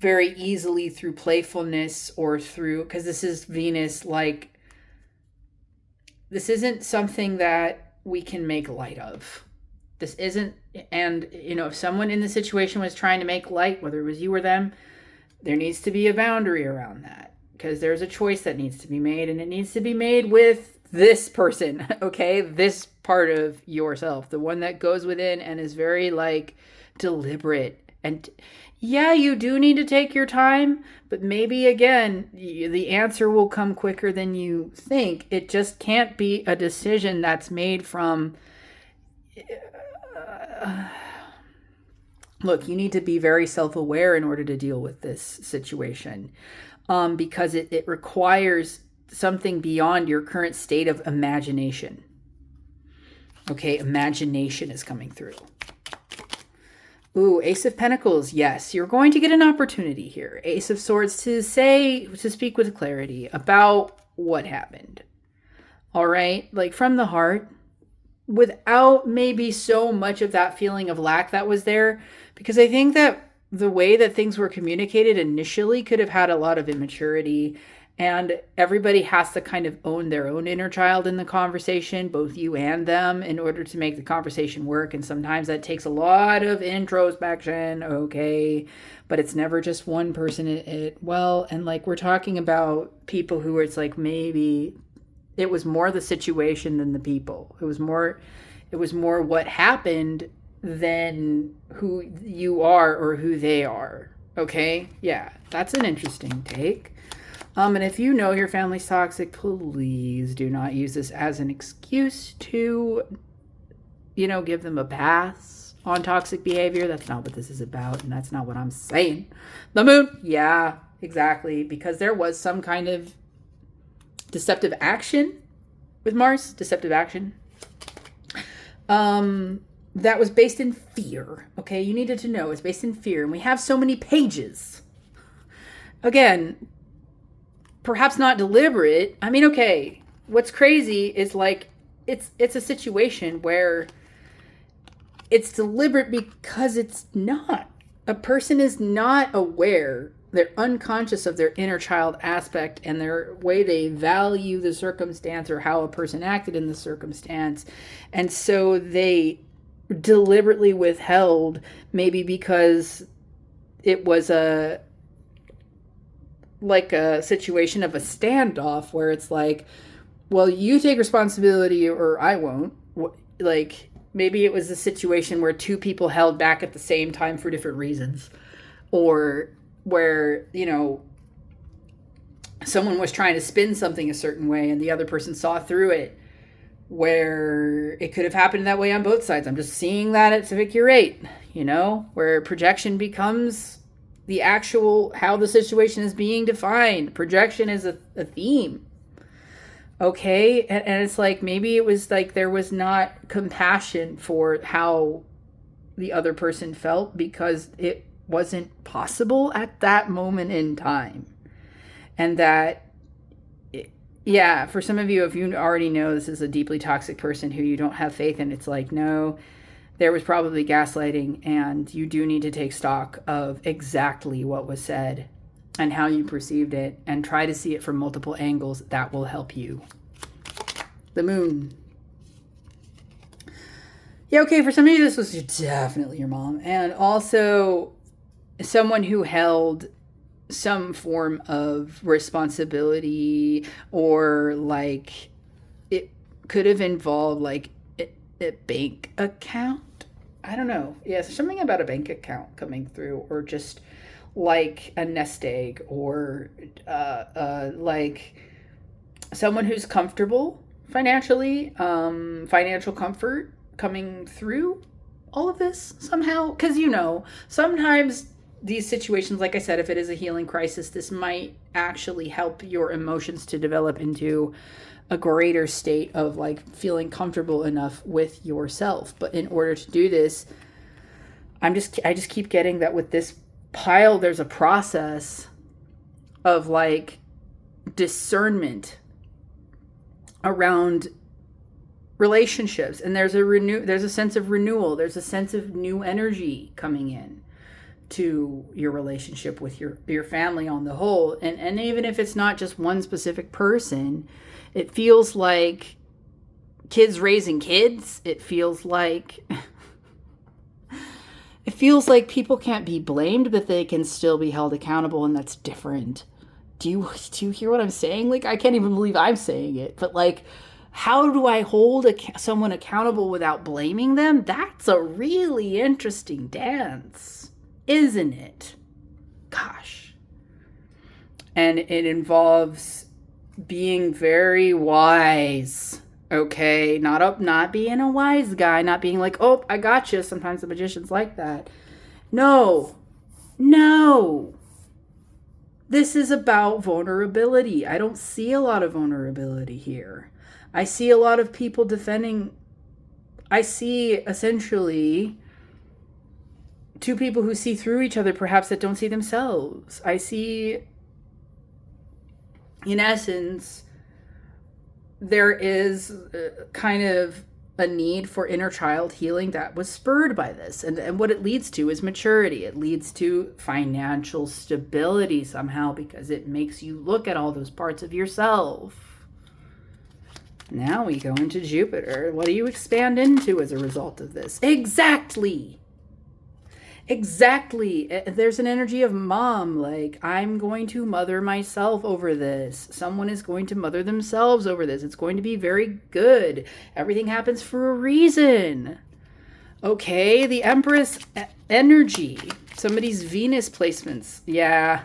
very easily through playfulness or because this is Venus, this isn't something that we can make light of. This isn't, and if someone in the situation was trying to make light, whether it was you or them, there needs to be a boundary around that, because there's a choice that needs to be made, and it needs to be made with this person, okay? This part of yourself, the one that goes within and is very deliberate. And yeah, you do need to take your time, but maybe again, the answer will come quicker than you think. It just can't be a decision that's made from look, you need to be very self-aware in order to deal with this situation, because it requires something beyond your current state of imagination. Okay, imagination is coming through. Ooh, Ace of Pentacles. Yes, you're going to get an opportunity here. Ace of Swords to speak with clarity about what happened. All right, from the heart, without maybe so much of that feeling of lack that was there, because I think that the way that things were communicated initially could have had a lot of immaturity, and everybody has to kind of own their own inner child in the conversation, both you and them, in order to make the conversation work. And sometimes that takes a lot of introspection, okay? But it's never just one person. And we're talking about people who it's maybe it was more the situation than the people. It was more what happened than who you are or who they are. Okay? Yeah, that's an interesting take. And if you know your family's toxic, please do not use this as an excuse to, give them a pass on toxic behavior. That's not what this is about, and that's not what I'm saying. The moon, yeah, exactly, because there was some kind of deceptive action with Mars, deceptive action. That was based in fear. Okay, you needed to know it's based in fear, and we have so many pages. Again, perhaps not deliberate. I mean, okay, what's crazy is it's a situation where it's deliberate because it's not. A person is not aware. They're unconscious of their inner child aspect and their way they value the circumstance or how a person acted in the circumstance. And so they deliberately withheld, maybe because it was a situation of a standoff where it's well, you take responsibility or I won't. Maybe it was a situation where two people held back at the same time for different reasons, or where, someone was trying to spin something a certain way and the other person saw through it, where it could have happened that way on both sides. I'm just seeing that at figure 8, where projection becomes the actual, how the situation is being defined. Projection is a theme. Okay. And it's maybe it was there was not compassion for how the other person felt because it wasn't possible at that moment in time. And that, yeah, for some of you, if you already know this is a deeply toxic person who you don't have faith in, it's no, there was probably gaslighting, and you do need to take stock of exactly what was said and how you perceived it, and try to see it from multiple angles. That will help you. The moon. Yeah, okay, for some of you, this was definitely your mom. And also someone who held some form of responsibility, or it could have involved a bank account. I don't know. Yes, something about a bank account coming through, or just a nest egg, or someone who's comfortable financially, financial comfort coming through all of this somehow. Because sometimes these situations, like I said, if it is a healing crisis, this might actually help your emotions to develop into a greater state of feeling comfortable enough with yourself. But in order to do this, I just keep getting that with this pile, there's a process of discernment around relationships, and there's a sense of renewal, there's a sense of new energy coming in to your relationship with your family on the whole. And even if it's not just one specific person, it feels like kids raising kids. It feels like feels like people can't be blamed, but they can still be held accountable, and that's different. Do you hear what I'm saying? Like, I can't even believe I'm saying it, but like, how do I hold someone accountable without blaming them? That's a really interesting dance, isn't it? Gosh. And it involves being very wise, okay? Not being a wise guy, not being like, oh, I got you. Sometimes the magician's like that. No. This is about vulnerability. I don't see a lot of vulnerability here. I see a lot of people defending. I see essentially two people who see through each other, perhaps, that don't see themselves. I see, in essence, there is kind of a need for inner child healing that was spurred by this. And what it leads to is maturity. It leads to financial stability somehow, because it makes you look at all those parts of yourself. Now we go into Jupiter. What do you expand into as a result of this? Exactly. There's an energy of mom, like, I'm going to mother myself over this. Someone is going to mother themselves over this. It's going to be very good. Everything happens for a reason. Okay, the Empress energy. Somebody's Venus placements. Yeah.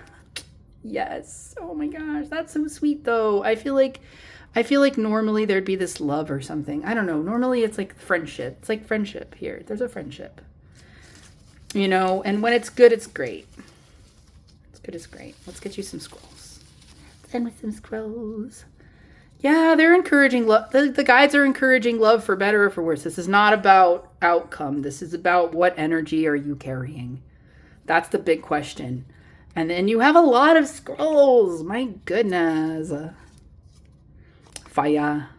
Yes. Oh my gosh, that's so sweet though. I feel like normally there'd be this love or something. I don't know. Normally it's like friendship. It's like friendship here. There's a friendship. You know, and when it's good, it's great. It's great. Let's get you some scrolls. End with some scrolls. Yeah, they're encouraging love. The guides are encouraging love, for better or for worse. This is not about outcome. This is about what energy are you carrying. That's the big question. And then you have a lot of scrolls. My goodness. Fire.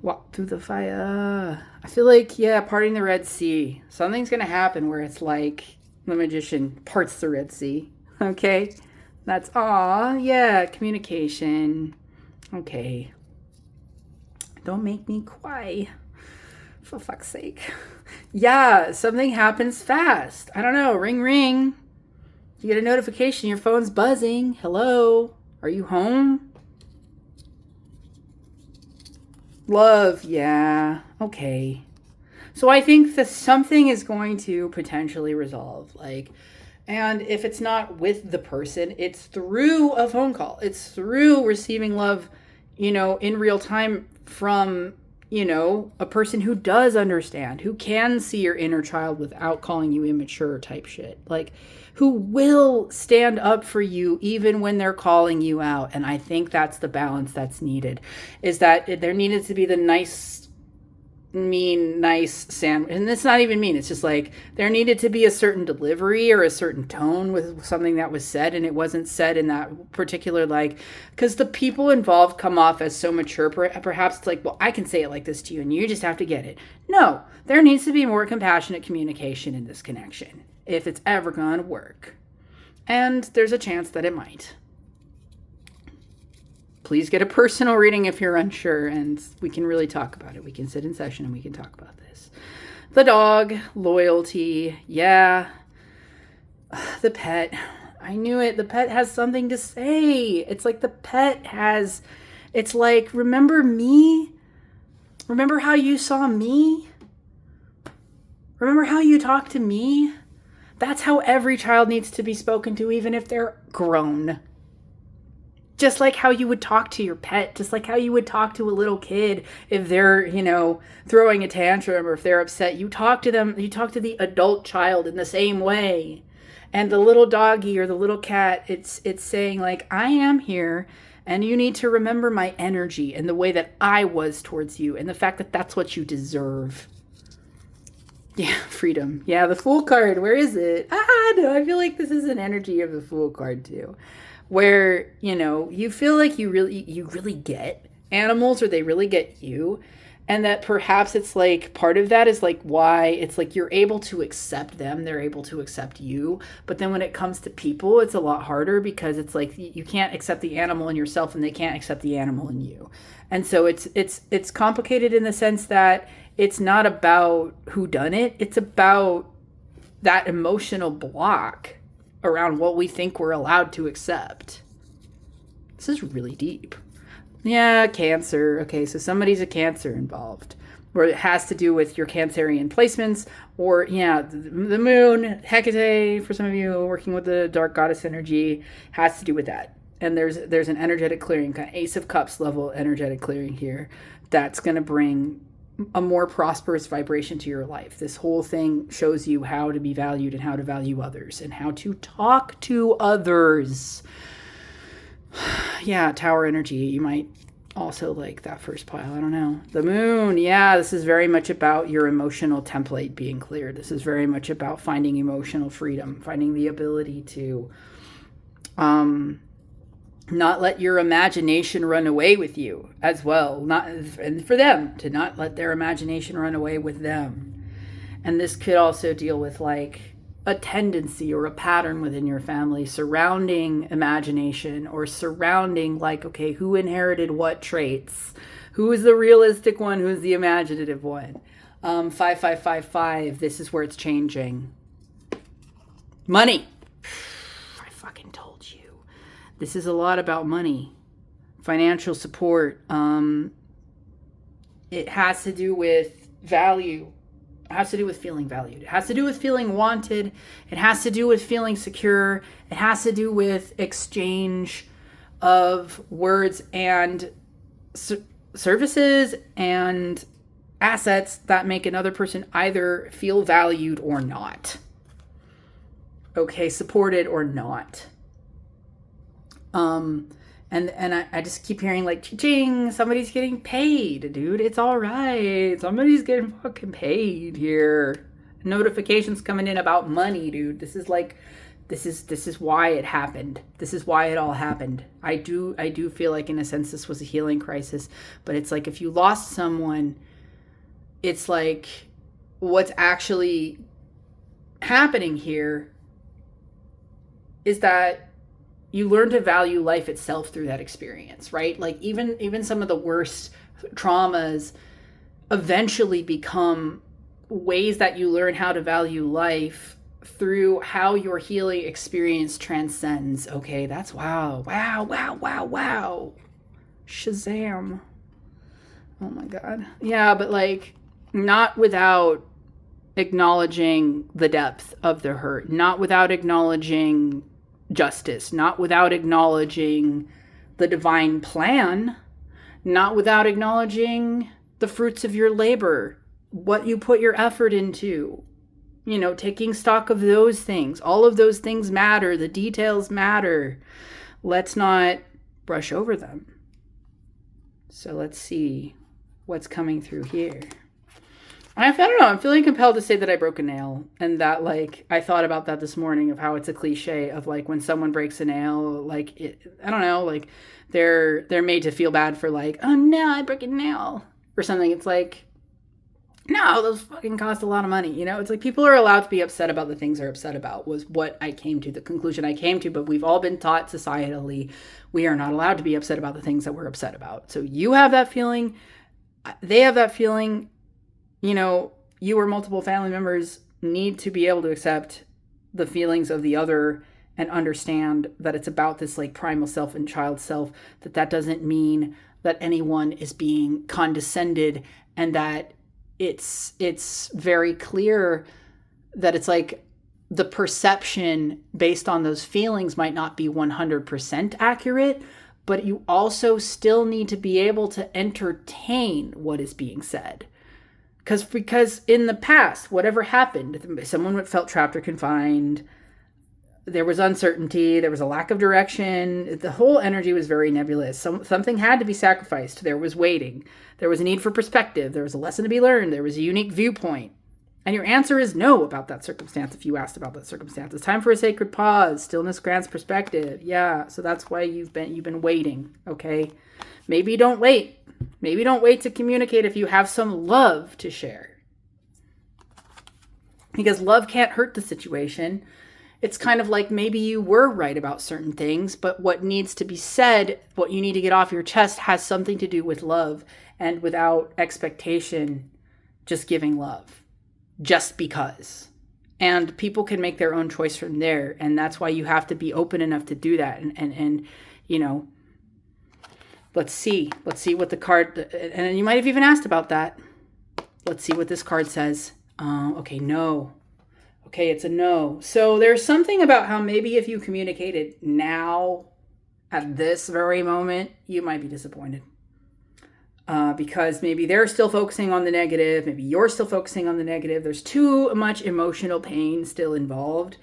Walk through the fire. I feel like, yeah, parting the Red Sea. Something's going to happen where it's like the magician parts the Red Sea. Okay? That's, yeah, communication. Okay. Don't make me cry. For fuck's sake. Yeah, something happens fast. I don't know. Ring, ring. You get a notification. Your phone's buzzing. Hello? Are you home? Love, yeah, okay. So I think that something is going to potentially resolve, like, and if it's not with the person, it's through a phone call. It's through receiving love, you know, in real time from, you know, a person who does understand, who can see your inner child without calling you immature type shit. Like, who will stand up for you even when they're calling you out. And I think that's the balance that's needed, is that there needed to be the nice sandwich. And it's not even mean. It's just like there needed to be a certain delivery or a certain tone with something that was said. And it wasn't said in that particular, like, because the people involved come off as so mature. Perhaps it's like, well, I can say it like this to you and you just have to get it. No, there needs to be more compassionate communication in this connection, if it's ever going to work. And there's a chance that it might. Please get a personal reading if you're unsure, and we can really talk about it. We can sit in session and we can talk about this. The dog, loyalty, yeah. The pet, I knew it. The pet has something to say. It's like the pet has, it's like, remember me? Remember how you saw me? Remember how you talked to me? That's how every child needs to be spoken to, even if they're grown. Just like how you would talk to your pet, just like how you would talk to a little kid if they're, you know, throwing a tantrum or if they're upset. You talk to them, you talk to the adult child in the same way. And the little doggy or the little cat, it's saying like, I am here and you need to remember my energy and the way that I was towards you and the fact that that's what you deserve. Yeah, freedom. Yeah, the Fool card. Where is it? No, I feel like this is an energy of the Fool card too. Where, you know, you feel like you really get animals, or they really get you. And that perhaps it's like part of that is like why it's like you're able to accept them, they're able to accept you. But then when it comes to people, it's a lot harder because it's like you can't accept the animal in yourself and they can't accept the animal in you. And so it's complicated in the sense that it's not about who done it. It's about that emotional block around what we think we're allowed to accept. This is really deep. Yeah, Cancer. Okay, so somebody's a Cancer involved. Or it has to do with your Cancerian placements. Or, yeah, the moon, Hecate, for some of you working with the dark goddess energy, has to do with that. And there's an energetic clearing, kind of Ace of Cups level energetic clearing here that's going to bring a more prosperous vibration to your life. This whole thing shows you how to be valued and how to value others and how to talk to others. Yeah, Tower energy. You might also like that first pile. I don't know. The moon. Yeah, this is very much about your emotional template being cleared. This is very much about finding emotional freedom, finding the ability to not let your imagination run away with you as well. And for them to not let their imagination run away with them. And this could also deal with like a tendency or a pattern within your family surrounding imagination or surrounding like, okay, who inherited what traits? Who is the realistic one? Who's the imaginative one? 5555, this is where it's changing. Money. I fucking told you. This is a lot about money. Financial support. It has to do with value. It has to do with feeling valued. It has to do with feeling wanted. It has to do with feeling secure. It has to do with exchange of words and services and assets that make another person either feel valued or not. Okay, supported or not. And I just keep hearing like, ching, somebody's getting paid, dude. It's all right. Somebody's getting fucking paid here. Notifications coming in about money, dude. This is why it happened. This is why it all happened. I do feel like in a sense this was a healing crisis, but it's like if you lost someone, it's like what's actually happening here is that you learn to value life itself through that experience, right? Like even some of the worst traumas eventually become ways that you learn how to value life through how your healing experience transcends. Okay, that's wow. Shazam. Oh my God. Yeah, but like not without acknowledging the depth of the hurt, not without acknowledging justice, not without acknowledging the divine plan, not without acknowledging the fruits of your labor, what you put your effort into, taking stock of those things. All of those things matter. The details matter. Let's not brush over them. So let's see what's coming through here. I don't know. I'm feeling compelled to say that I broke a nail, and that like I thought about that this morning of how it's a cliche of like when someone breaks a nail, like I don't know, like they're made to feel bad for like, oh no, I broke a nail or something. It's like, no, those fucking cost a lot of money. It's like people are allowed to be upset about the things they're upset about was what I came to, the conclusion I came to. But we've all been taught societally we are not allowed to be upset about the things that we're upset about. So you have that feeling, they have that feeling. You or multiple family members need to be able to accept the feelings of the other and understand that it's about this like primal self and child self, that doesn't mean that anyone is being condescended, and that it's very clear that it's like the perception based on those feelings might not be 100% accurate, but you also still need to be able to entertain what is being said. Because in the past, whatever happened, someone felt trapped or confined, there was uncertainty, there was a lack of direction, the whole energy was very nebulous. Something had to be sacrificed. There was waiting. There was a need for perspective. There was a lesson to be learned. There was a unique viewpoint. And your answer is no about that circumstance if you asked about that circumstance. It's time for a sacred pause. Stillness grants perspective. Yeah, so that's why you've been waiting, okay? Maybe don't wait. Maybe don't wait to communicate if you have some love to share. Because love can't hurt the situation. It's kind of like maybe you were right about certain things, but what needs to be said, what you need to get off your chest has something to do with love. And without expectation, just giving love just because. And people can make their own choice from there. And that's why you have to be open enough to do that. And you know, let's see what the card, and you might have even asked about that. Let's see what this card says. Okay, no. Okay, it's a no. So there's something about how maybe if you communicated now, at this very moment, you might be disappointed. Because maybe they're still focusing on the negative. Maybe you're still focusing on the negative. There's too much emotional pain still involved.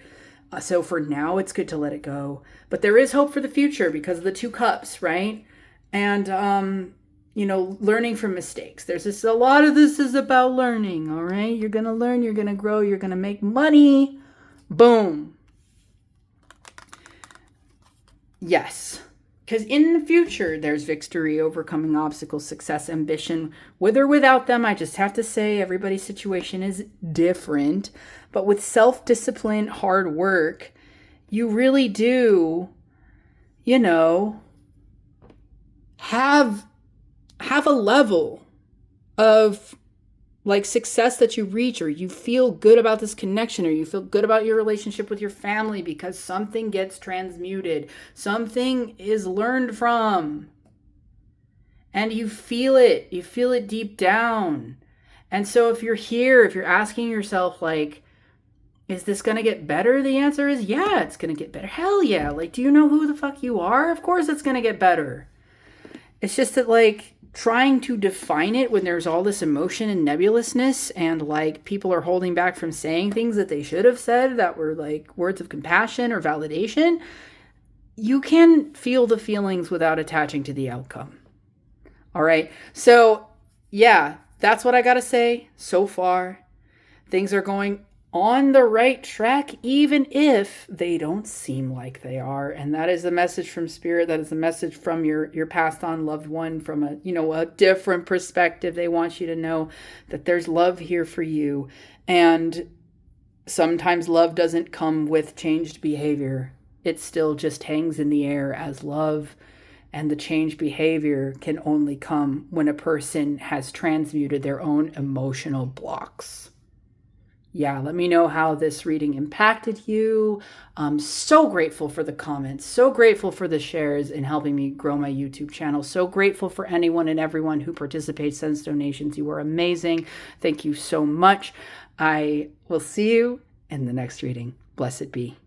So for now, it's good to let it go. But there is hope for the future because of the 2 cups, right? And, you know, learning from mistakes. A lot of this is about learning, all right? You're going to learn, you're going to grow, you're going to make money. Boom. Yes. Because in the future, there's victory, overcoming obstacles, success, ambition. With or without them, I just have to say everybody's situation is different. But with self-discipline, hard work, you really do, you know, have a level of like success that you reach, or you feel good about this connection, or you feel good about your relationship with your family because something gets transmuted, something is learned from, and you feel it deep down. And so if you're here, if you're asking yourself like, is this going to get better? The answer is yeah, it's going to get better. Hell yeah. Like, do you know who the fuck you are? Of course it's going to get better. It's just that like trying to define it when there's all this emotion and nebulousness, and like people are holding back from saying things that they should have said that were like words of compassion or validation, you can feel the feelings without attaching to the outcome. All right. So yeah, that's what I got to say so far. Things are going on the right track, even if they don't seem like they are. And that is a message from Spirit. That is a message from your passed on loved one from a different perspective. They want you to know that there's love here for you. And sometimes love doesn't come with changed behavior. It still just hangs in the air as love. And the changed behavior can only come when a person has transmuted their own emotional blocks. Yeah, let me know how this reading impacted you. I'm so grateful for the comments, so grateful for the shares in helping me grow my YouTube channel, so grateful for anyone and everyone who participates, sends donations. You are amazing. Thank you so much. I will see you in the next reading. Blessed be.